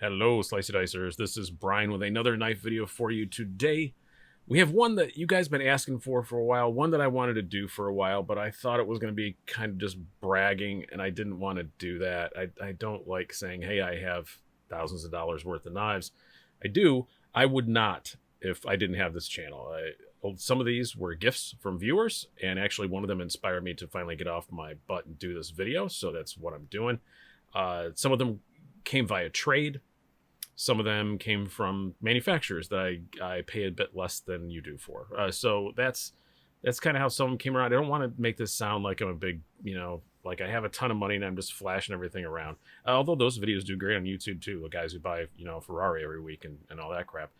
Hello, Slicey Dicers. This is Brian with another knife video for you today. We have one that you guys been asking for a while, one that I wanted to do for a while, but I thought it was going to be kind of just bragging, and I didn't want to do that. I don't like saying, hey, I have thousands of dollars worth of knives. I do. I would not if I didn't have this channel. Some of these were gifts from viewers, and actually one of them inspired me to finally get off my butt and do this video, so that's what I'm doing. Some of them came via trade. Some of them came from manufacturers that I pay a bit less than you do for. So that's kind of how some of them came around. I don't want to make this sound like I'm a big, like I have a ton of money and I'm just flashing everything around. Although those videos do great on YouTube too, the guys who buy, Ferrari every week and all that crap.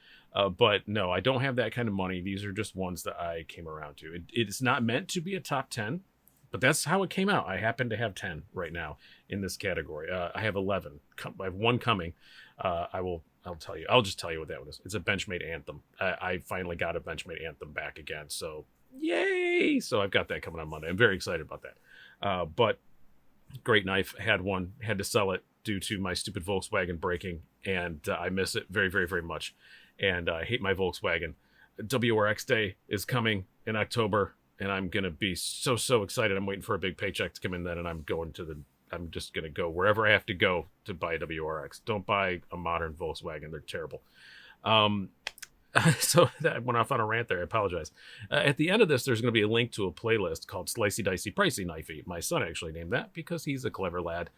But no, I don't have that kind of money. These are just ones that I came around to. It's not meant to be a top 10, but that's how it came out. I happen to have 10 right now in this category. I have 11. I have one coming. I'll tell you. I'll just tell you what that one is. It's a Benchmade Anthem. I finally got a Benchmade Anthem back again. So yay! So I've got that coming on Monday. I'm very excited about that. But great knife. Had one. Had to sell it due to my stupid Volkswagen breaking, and I miss it very, very, very much. And I hate my Volkswagen. WRX Day is coming in October, and I'm gonna be so excited. I'm waiting for a big paycheck to come in then, and I'm just going to go wherever I have to go to buy a WRX. Don't buy a modern Volkswagen. They're terrible. So that went off on a rant there. I apologize. At the end of this, there's going to be a link to a playlist called Slicey Dicey Pricey Knifey. My son actually named that because he's a clever lad.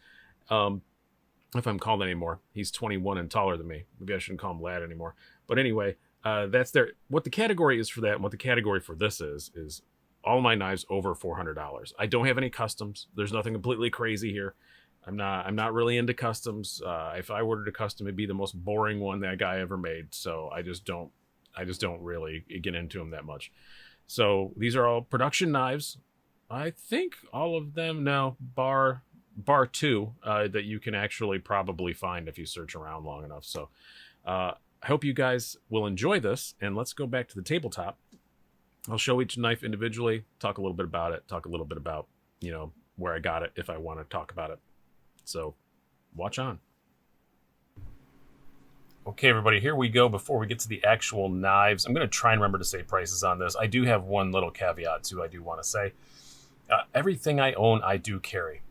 If I'm called anymore, he's 21 and taller than me. Maybe I shouldn't call him lad anymore. But anyway, that's there. What the category is for that and what the category for this is all my knives over $400. I don't have any customs. There's nothing completely crazy here. I'm not really into customs. If I ordered a custom, it'd be the most boring one that guy ever made. So I just don't really get into them that much. So these are all production knives. I think all of them now, bar two, that you can actually probably find if you search around long enough. So I hope you guys will enjoy this, and let's go back to the tabletop. I'll show each knife individually, talk a little bit about it, talk a little bit about, where I got it if I want to talk about it. So watch on. Okay, everybody, here we go. Before we get to the actual knives, I'm going to try and remember to say prices on this. I do have one little caveat, too, I do want to say. Everything I own, I do carry.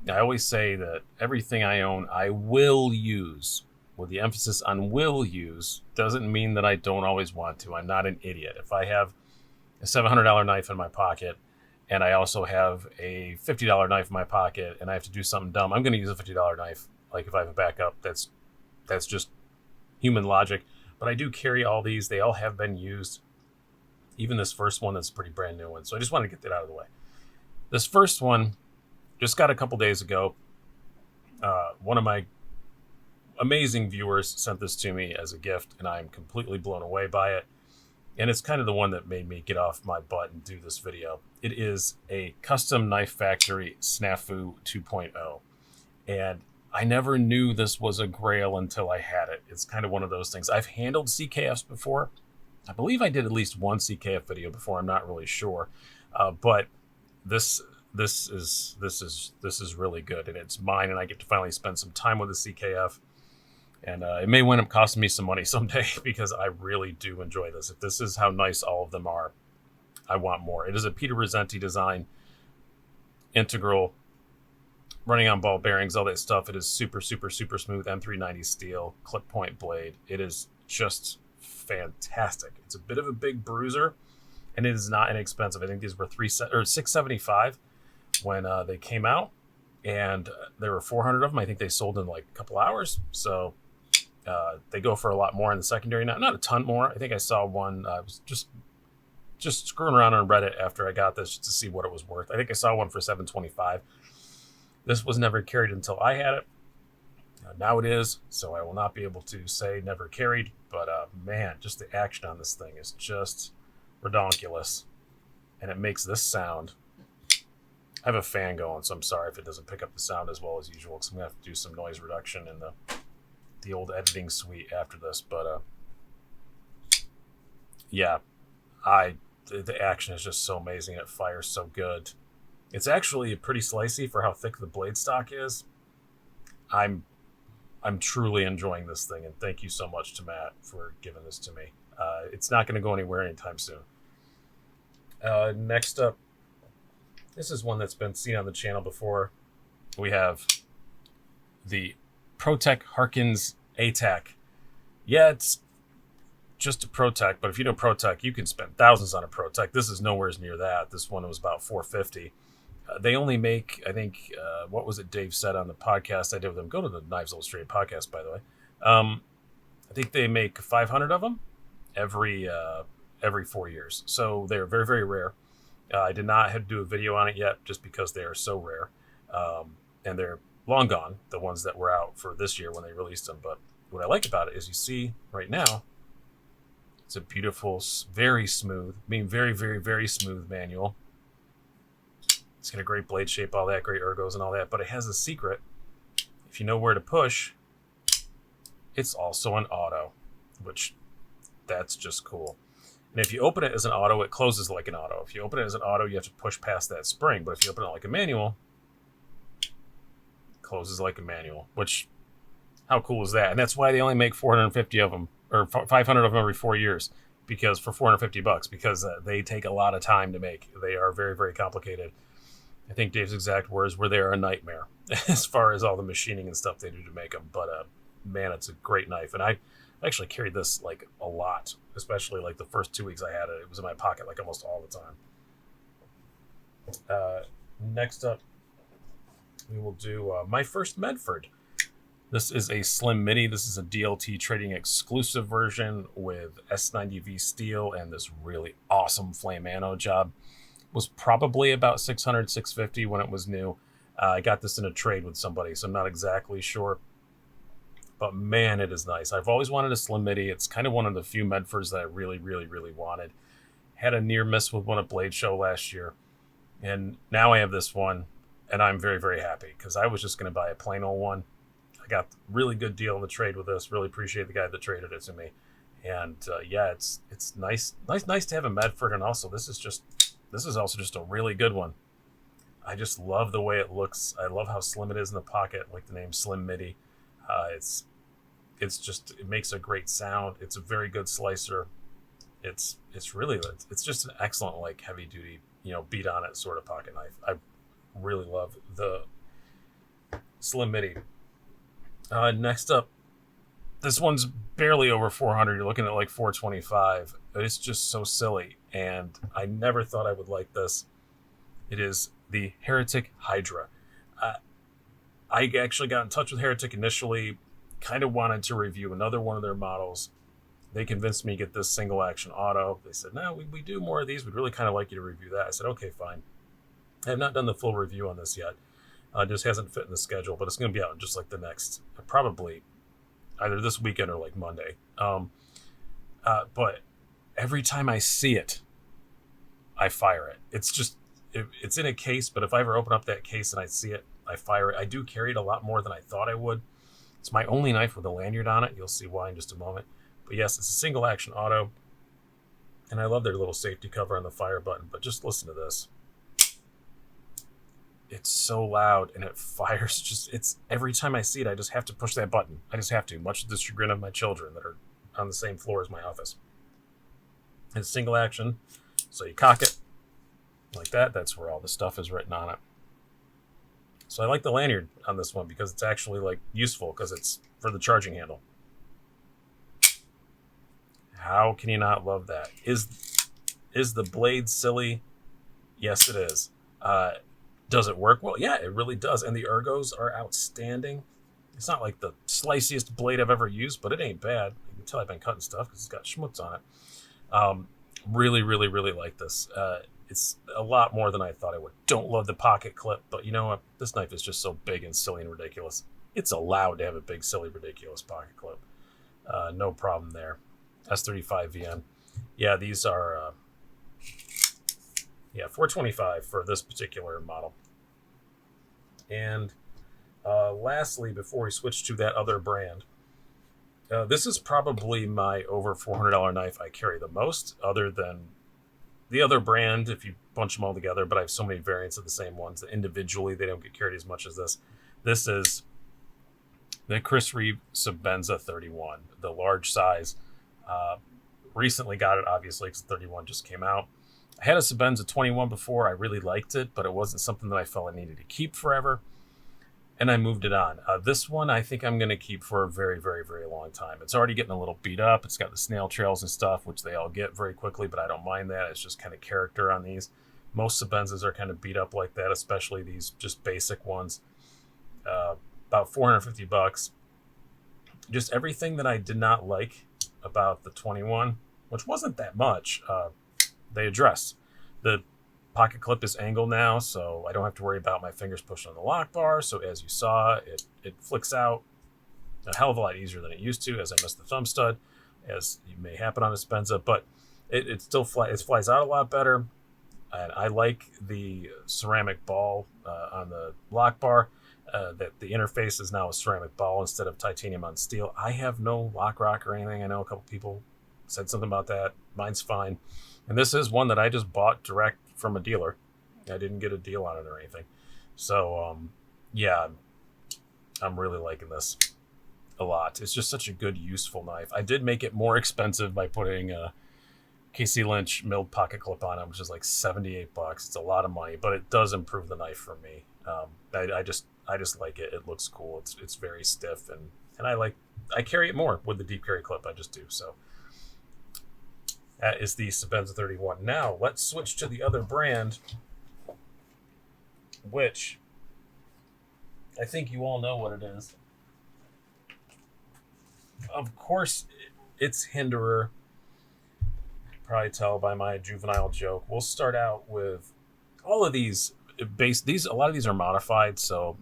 I always say that everything I own, I will use. With the emphasis on will use, doesn't mean that I don't always want to. I'm not an idiot. If I have a $700 knife in my pocket, and I also have a $50 knife in my pocket, and I have to do something dumb, I'm going to use a $50 knife. Like if I have a backup, that's just human logic. But I do carry all these. They all have been used. Even this first one, that's a pretty brand new one. So I just want to get that out of the way. This first one just got a couple days ago. One of my amazing viewers sent this to me as a gift, and I'm completely blown away by it. And it's kind of the one that made me get off my butt and do this video. It is a Custom Knife Factory Snafu 2.0. And I never knew this was a Grail until I had it. It's kind of one of those things. I've handled CKFs before. I believe I did at least one CKF video before. I'm not really sure. But this is really good. And it's mine, and I get to finally spend some time with the CKF. And it may wind up costing me some money someday because I really do enjoy this. If this is how nice all of them are, I want more. It is a Peter Rosenti design, integral, running on ball bearings, all that stuff. It is super smooth M390 steel, clip point blade. It is just fantastic. It's a bit of a big bruiser, and it is not inexpensive. I think these were $675 when they came out, and there were 400 of them. I think they sold in like a couple hours. So they go for a lot more in the secondary. Not a ton more. I think I saw one. I was just screwing around on Reddit after I got this to see what it was worth. I think I saw one for $725. This was never carried until I had it. Now it is, so I will not be able to say never carried. But man, just the action on this thing is just redonkulous, and it makes this sound. I have a fan going, so I'm sorry if it doesn't pick up the sound as well as usual, because I'm going to have to do some noise reduction in the old editing suite after this. But yeah, the action is just so amazing. It fires so good. It's actually pretty slicey for how thick the blade stock is. I'm I'm truly enjoying this thing, and thank you so much to Matt for giving this to me. It's not going to go anywhere anytime soon. Next up, this is one that's been seen on the channel before. We have the Protec Harkins ATAC. Yeah, it's just a Protec, but if you know Protec, you can spend thousands on a Protec. This is nowhere near that. This one was about $450. They only make, I think, what was it Dave said on the podcast I did with them? Go to the Knives Illustrated podcast, by the way. I think they make 500 of them every 4 years. So they're very, very rare. I did not have to do a video on it yet just because they are so rare. And they're long gone, the ones that were out for this year when they released them. But what I like about it is you see right now, it's a beautiful, very smooth, very, very, very smooth manual. It's got a great blade shape, all that, great ergos and all that. But it has a secret. If you know where to push, it's also an auto, which that's just cool. And if you open it as an auto, it closes like an auto. If you open it as an auto, you have to push past that spring. But if you open it like a manual, it closes like a manual, which, how cool is that? And that's why they only make 450 of them, or 500 of them every 4 years, because for $450, because they take a lot of time to make. They are very, very complicated. I think Dave's exact words were, they are a nightmare as far as all the machining and stuff they do to make them. But man, it's a great knife. And I actually carried this like a lot, especially like the first 2 weeks I had it. It was in my pocket like almost all the time. Next up, we will do my first Medford. This is a Slim Midi. This is a DLT Trading exclusive version with S90V steel and this really awesome flame anode job. Was probably about $600, $650 when it was new. I got this in a trade with somebody, so I'm not exactly sure. But man, it is nice. I've always wanted a Slim Midi. It's kind of one of the few Medfords that I really, really, really wanted. Had a near miss with one at Blade Show last year. And now I have this one, and I'm very, very happy because I was just going to buy a plain old one. I got a really good deal in the trade with this. Really appreciate the guy that traded it to me. And yeah, it's nice to have a Medford, and also this is also just a really good one. I just love the way it looks. I love how slim it is in the pocket, like the name Slim Midi. It makes a great sound. It's a very good slicer. It's just an excellent, like, heavy duty, beat on it sort of pocket knife. I really love the Slim Midi. Next up, this one's barely over 400. You're looking at like 425. It's just so silly, and I never thought I would like this. It is the Heretic Hydra. I actually got in touch with Heretic initially, kind of wanted to review another one of their models. They convinced me to get this single action auto. They said, no, we do more of these. We'd really kind of like you to review that. I said, okay, fine. I have not done the full review on this yet. Just hasn't fit in the schedule, but it's going to be out just like the next, probably either this weekend or like Monday. But every time I see it, I fire it. It's in a case, but if I ever open up that case and I see it, I fire it. I do carry it a lot more than I thought I would. It's my only knife with a lanyard on it. You'll see why in just a moment. But yes, it's a single action auto. And I love their little safety cover on the fire button. But just listen to this. It's so loud and it fires. It's every time I see it, I just have to push that button. I just have to, much to the chagrin of my children that are on the same floor as my office. It's single action. So you cock it like that. That's where all the stuff is written on it. So I like the lanyard on this one because it's actually like useful because it's for the charging handle. How can you not love that? Is the blade silly? Yes, it is. Does it work? Well, yeah, it really does. And the ergos are outstanding. It's not like the sliciest blade I've ever used, but it ain't bad. You can tell I've been cutting stuff because it's got schmutz on it. Really, really, really like this. It's a lot more than I thought I would. Don't love the pocket clip, but you know what? This knife is just so big and silly and ridiculous. It's allowed to have a big, silly, ridiculous pocket clip. No problem there. S35 VN. Yeah, these are... $425 for this particular model. And lastly, before we switch to that other brand, this is probably my over $400 knife I carry the most, other than the other brand, if you bunch them all together, but I have so many variants of the same ones that individually they don't get carried as much as this. This is The Chris Reeve Sebenza 31, the large size. Recently got it, obviously, because 31 just came out. I had a Sebenza 21 before. I really liked it, but it wasn't something that I felt I needed to keep forever, and I moved it on. This one I think I'm going to keep for a very, very, very long time. It's already getting a little beat up. It's got the snail trails and stuff, which they all get very quickly, but I don't mind that. It's just kind of character on these. Most Sebenzas are kind of beat up like that, especially these just basic ones. About $450. Just everything that I did not like about the 21, which wasn't that much, they address. The pocket clip is angled now, so I don't have to worry about my fingers pushing on the lock bar. So as you saw, it flicks out a hell of a lot easier than it used to, as I missed the thumb stud, as you may happen on a Sebenza, but it still flies out a lot better. And I like the ceramic ball on the lock bar. That the interface is now a ceramic ball instead of titanium on steel. I have no lock rock or anything. I know a couple people said something about that. Mine's fine. And this is one that I just bought direct from a dealer. I didn't get a deal on it or anything. So, yeah, I'm really liking this a lot. It's just such a good, useful knife. I did make it more expensive by putting a KC Lynch milled pocket clip on it, which is like $78. It's a lot of money, but it does improve the knife for me. I just like it. It looks cool. It's very stiff, and I carry it more with the deep carry clip. I just do. So that is the Sebenza 31. Now let's switch to the other brand, which I think you all know what it is. Of course, it's Hinderer. Probably tell by my juvenile joke. We'll start out with all of these. A lot of these are modified, so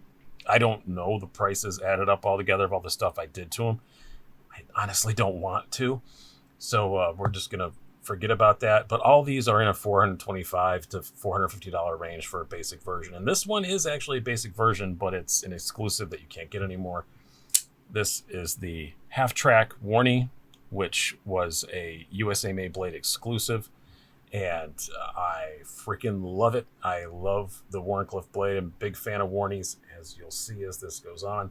I don't know the prices added up all together of all the stuff I did to them. I honestly don't want to, so we're just gonna forget about that. But all these are in a $425 to $450 range for a basic version, and this one is actually a basic version, but it's an exclusive that you can't get anymore. This is the Half Track Warnie, which was a USA Made Blade exclusive. And I freaking love it. I love the Wharncliffe blade. I'm a big fan of Warnies, as you'll see as this goes on.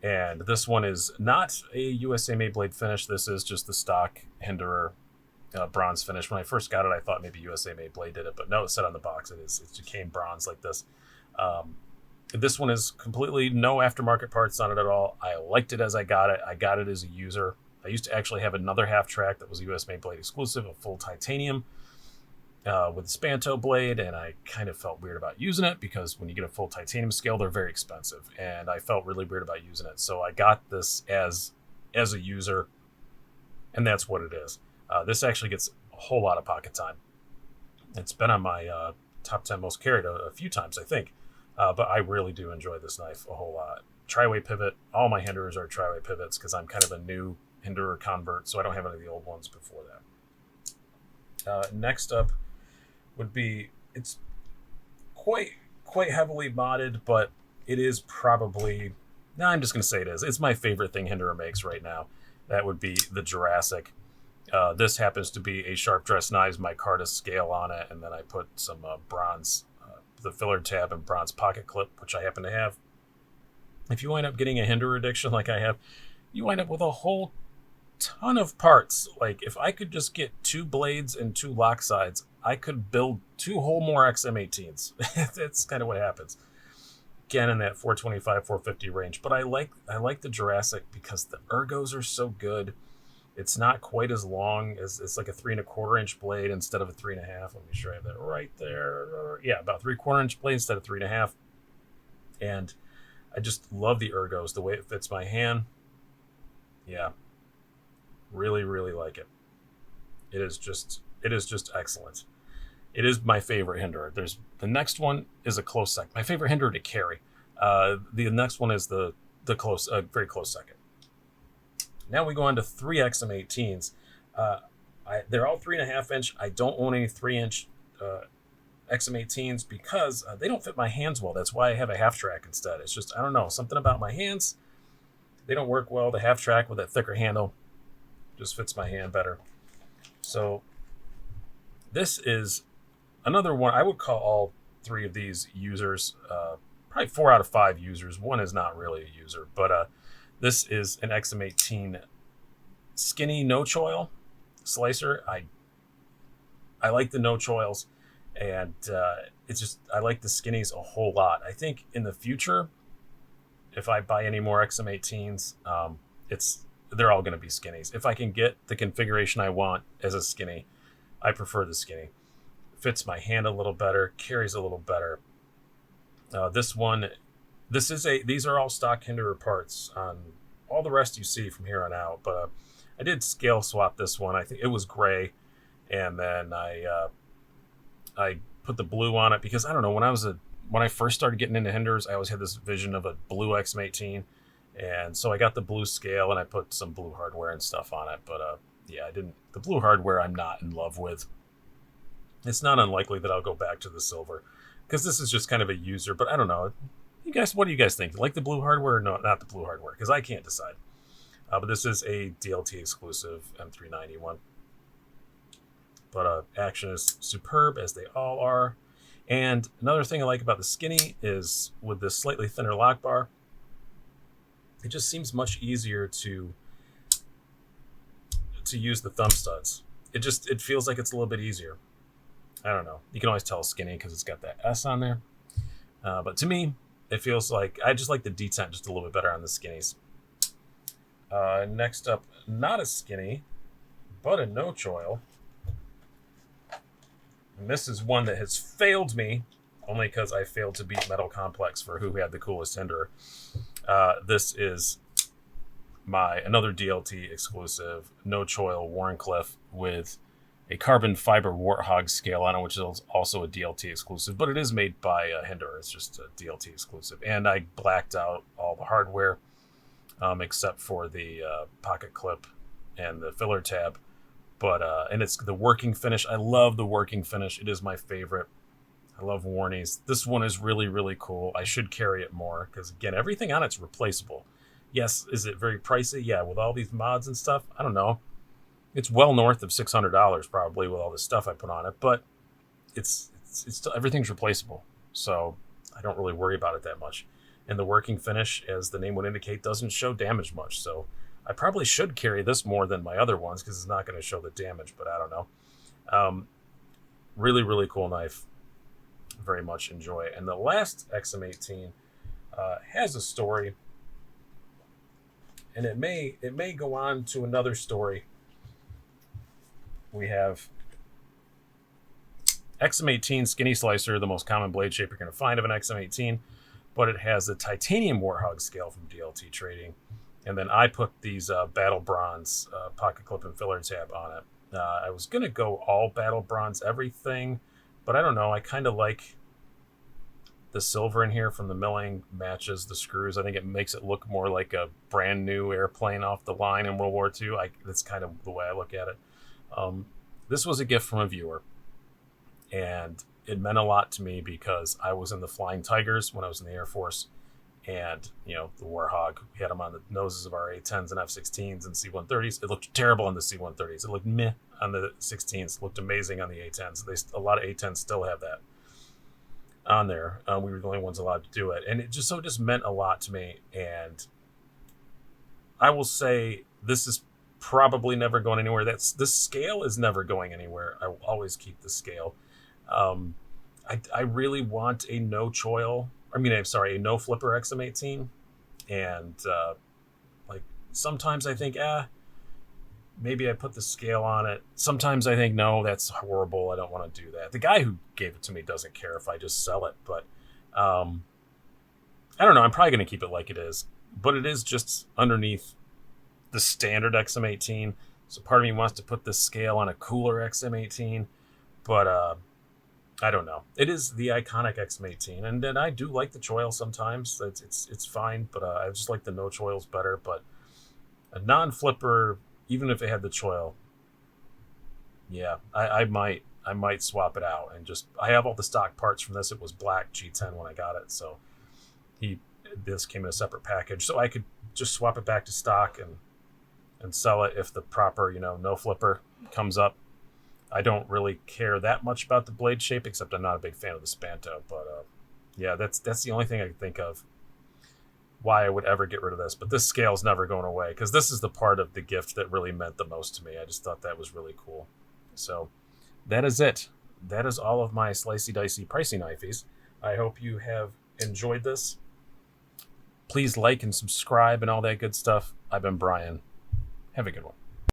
And this one is not a USA Made blade finish. This is just the stock Hinderer bronze finish. When I first got it, I thought maybe USA Made blade did it, but no, it said on the box it's decaying bronze like this. This one is completely no aftermarket parts on it at all. I liked it as I got it. I got it as a user. I used to actually have another Half Track that was a US Made blade exclusive, a full titanium. With the Spanto blade, and I kind of felt weird about using it because when you get a full titanium scale, they're very expensive, and I felt really weird about using it. So I got this as a user, and that's what it is. This actually gets a whole lot of pocket time. It's been on my top 10 most carried a few times, I think, but I really do enjoy this knife a whole lot. Tri-way pivot. All my Hinderers are tri-way pivots because I'm kind of a new Hinderer convert, so I don't have any of the old ones before that. Next up would be, it's quite heavily modded, but it is probably, I'm just going to say it is. It's my favorite thing Hinderer makes right now. That would be the Jurassic. This happens to be a Sharp Dress Knives micarta scale on it, and then I put some bronze, the filler tab and bronze pocket clip, which I happen to have. If you wind up getting a Hinderer addiction like I have, you wind up with a whole ton of parts. Like, if I could just get 2 blades and 2 lock sides, I could build 2 whole more XM18s. That's kind of what happens. Again, in that 425, 450 range. But I like the Jurassic because the ergos are so good. It's not quite as long as, it's like a 3 1/4 inch blade instead of a 3 1/2. Let me show you that right there. Yeah, about 3 1/4 inch blade instead of 3 1/2. And I just love the ergos, the way it fits my hand. Yeah. Really, really like it. It is just excellent. It is my favorite Hinderer. The next one is a close second. My favorite Hinderer to carry. The next one is the very close second. Now we go on to 3 XM18s. They're all 3 1/2 inch. I don't own any 3 inch XM18s because they don't fit my hands well. That's why I have a Half Track instead. It's just, I don't know, something about my hands. They don't work well. The Half Track with that thicker handle just fits my hand better. So this is another one. I would call all 3 of these users, probably 4 out of 5 users. One is not really a user, but This is an XM18 Skinny no choil slicer. I like the no choils, and it's just I like the skinnies a whole lot. I think in the future, if I buy any more XM18s, they're all going to be skinnies. If I can get the configuration I want as a skinny, I prefer the skinny. Fits my hand a little better, carries a little better. These are all stock Hinderer parts. On all the rest you see from here on out, but I did scale swap this one. I think it was gray, and then I put the blue on it because I don't know, when I first started getting into Hinderers, I always had this vision of a blue XM18, and so I got the blue scale and I put some blue hardware and stuff on it. But yeah, the blue hardware I'm not in love with. It's not unlikely that I'll go back to the silver because this is just kind of a user. But I don't know. What do you guys think? Like the blue hardware or no, not the blue hardware? Because I can't decide. But this is a DLT exclusive M391. But action is superb, as they all are. And another thing I like about the Skinny is with this slightly thinner lock bar, it just seems much easier to use the thumb studs. It feels like it's a little bit easier. I don't know. You can always tell Skinny because it's got that S on there. But to me, it feels like I just like the detent just a little bit better on the Skinnies. Next up, not a Skinny, but a no choil. And this is one that has failed me only because I failed to beat Metal Complex for who had the coolest Hinderer. This is another DLT exclusive, no choil Warren with a carbon fiber Warthog scale on it, which is also a DLT exclusive, but it is made by Hinderer. It's just a DLT exclusive. And I blacked out all the hardware except for the pocket clip and the filler tab. But and it's the working finish. I love the working finish. It is my favorite. I love Warnies. This one is really, really cool. I should carry it more because, again, everything on it's replaceable. Yes, is it very pricey? Yeah, with all these mods and stuff, I don't know. It's well north of $600 probably with all the stuff I put on it, but it's still, everything's replaceable, so I don't really worry about it that much. And the working finish, as the name would indicate, doesn't show damage much, so I probably should carry this more than my other ones because it's not going to show the damage, but I don't know. Really, really cool knife. Very much enjoy it. And the last XM18 has a story, and it may go on to another story. We have XM18 Skinny Slicer, the most common blade shape you're going to find of an XM18, but it has the titanium Warthog scale from DLT Trading. And then I put these Battle Bronze pocket clip and filler tab on it. I was going to go all Battle Bronze everything, but I don't know. I kind of like the silver in here from the milling matches the screws. I think it makes it look more like a brand new airplane off the line in World War II. That's kind of the way I look at it. This was a gift from a viewer, and it meant a lot to me because I was in the Flying Tigers when I was in the Air Force, and the Warthog, we had them on the noses of our A-10s and F-16s and C-130s. It looked terrible on the C-130s. It looked meh on the 16s. It looked amazing on the A-10s. A lot of A-10s still have that on there. We were the only ones allowed to do it, and it just meant a lot to me. And I will say this is probably never going anywhere. This scale is never going anywhere. I will always keep the scale. I really want a no choil. a no flipper XM18, and sometimes I think maybe I put the scale on it. Sometimes I think no, that's horrible. I don't want to do that. The guy who gave it to me doesn't care if I just sell it, but I don't know. I'm probably going to keep it like it is, but it is just underneath the standard XM18. So part of me wants to put the scale on a cooler XM18, but I don't know. It is the iconic XM18, and then I do like the choil sometimes. It's fine, but I just like the no choils better. But a non-flipper, even if it had the choil, yeah, I might swap it out and I have all the stock parts from this. It was black G10 when I got it, so this came in a separate package, so I could just swap it back to stock and sell it if the proper no flipper comes up. I don't really care that much about the blade shape, except I'm not a big fan of the Spanto. But yeah, that's the only thing I can think of. why I would ever get rid of this, but this scale's never going away because this is the part of the gift that really meant the most to me. I just thought that was really cool. So that is it. That is all of my Slicey Dicey Pricey Knifeys. I hope you have enjoyed this. Please like and subscribe and all that good stuff. I've been Brian. Have a good one.